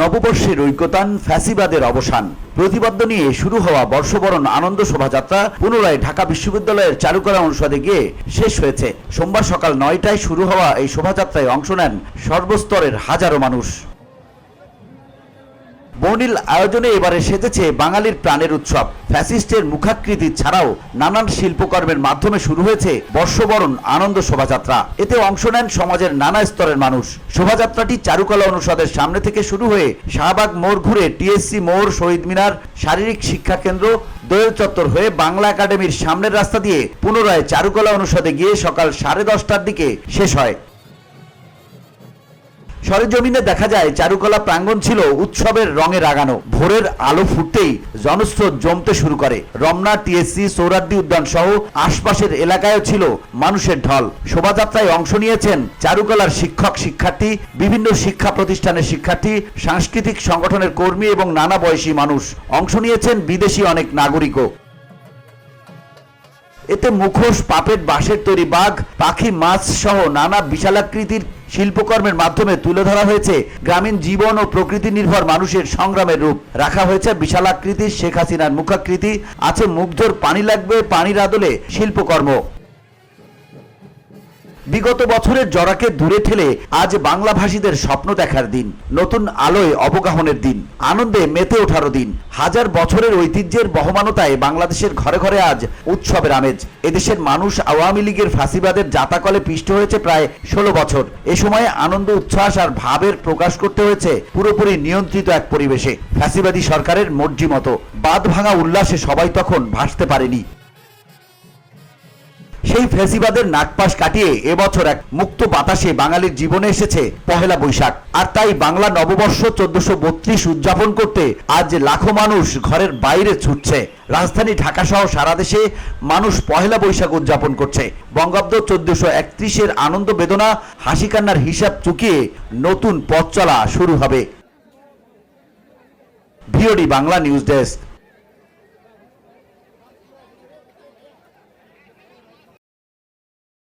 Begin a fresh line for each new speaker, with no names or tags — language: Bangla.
নববর্ষের ঐক্যতান, ফ্যাসিবাদের অবসান প্রতিপাদ্য নিয়ে শুরু হওয়া বর্ষবরণ আনন্দ শোভাযাত্রা পুনরায় ঢাকা বিশ্ববিদ্যালয়ের চারুকলা অনুষদে গিয়ে শেষ হয়েছে। সোমবার সকাল ৯টায় শুরু হওয়া এই শোভাযাত্রায় অংশ নেন সর্বস্তরের হাজারো মানুষ। বর্ণিল আয়োজনে এবারে সেজেছে বাঙালির প্রাণের উৎসব। ফ্যাসিস্টের মুখাকৃতি ছাড়াও নানান শিল্পকর্মের মাধ্যমে শুরু হয়েছে বর্ষবরণ আনন্দ শোভাযাত্রা। এতে অংশ নেন সমাজের নানা স্তরের মানুষ। শোভাযাত্রাটি চারুকলা অনুষদের সামনে থেকে শুরু হয়ে শাহবাগ মোড় ঘুরে টিএসসি মোড়, শহীদ মিনার, শারীরিক শিক্ষা কেন্দ্র, দোয়েল চত্বর হয়ে বাংলা একাডেমির সামনের রাস্তা দিয়ে পুনরায় চারুকলা অনুষদে গিয়ে সকাল 10:30টার দিকে শেষ হয়। সরেজমিনে দেখা যায় চারুকলা প্রাঙ্গণ ছিল উৎসবের রঙে রাঙানো। ভোরের আলো ফুটতেই জনস্রোত জমতে শুরু করে। রমনা, টিএসসি, সোহরাওয়ার্দী উদ্যান সহ আশপাশের এলাকায়ও ছিল মানুষের ঢল। শোভাযাত্রায় অংশ নিয়েছেন চারুকলার শিক্ষক, শিক্ষার্থী, বিভিন্ন শিক্ষা প্রতিষ্ঠানের শিক্ষার্থী, সাংস্কৃতিক সংগঠনের কর্মী এবং নানা বয়সী মানুষ। অংশ নিয়েছেন বিদেশি অনেক নাগরিকও। এতে মুখোশ, পাপেট, বাঁশের তৈরি বাঘ, পাখি, মাছ সহ নানা বিশালাকৃতির শিল্পকর্মের মাধ্যমে তুলে ধরা হয়েছে গ্রামীণ জীবন ও প্রকৃতি নির্ভর মানুষের সংগ্রামের রূপ। রাখা হয়েছে বিশালাকৃতির শেখ হাসিনার মুখাকৃতি, আছে মুগ্ধর পানি লাগবে পানির আদলে শিল্পকর্ম। বিগত বছরের জরাকে দূরে ঠেলে আজ বাংলাভাষীদের স্বপ্ন দেখার দিন, নতুন আলোয় অবগাহনের দিন, আনন্দে মেতে ওঠারও দিন। হাজার বছরের ঐতিহ্যের বহমানতায় বাংলাদেশের ঘরে ঘরে আজ উৎসবের আমেজ। এদেশের মানুষ আওয়ামী লীগের ফ্যাসিবাদের জাতাকলে পিষ্ট হয়েছে প্রায় 16 বছর। এ সময়ে আনন্দ, উচ্ছ্বাস আর ভাবের প্রকাশ করতে হয়েছে পুরোপুরি নিয়ন্ত্রিত এক পরিবেশে। ফ্যাসিবাদী সরকারের মর্জি মতো বাঁধ ভাঙা উল্লাসে সবাই তখন ভাসতে পারেনি। সেই ফ্যাসিবাদের নাগপাশ কাটিয়ে এবছর এক মুক্ত বাতাসে বাঙালির জীবনে এসেছে পহেলা বৈশাখ। আর তাই বাংলা নববর্ষ 1432 উদযাপন করতে আজ লাখো মানুষ ঘরের বাইরে ছুটছে। রাজধানী ঢাকা সহ সারা দেশে মানুষ পহেলা বৈশাখ উদযাপন করছে। বঙ্গাব্দ 1431-এর আনন্দ, বেদনা, হাসি কান্নার হিসাব চুকিয়ে নতুন পথ চলা শুরু হবে। VOD Bangla news desk.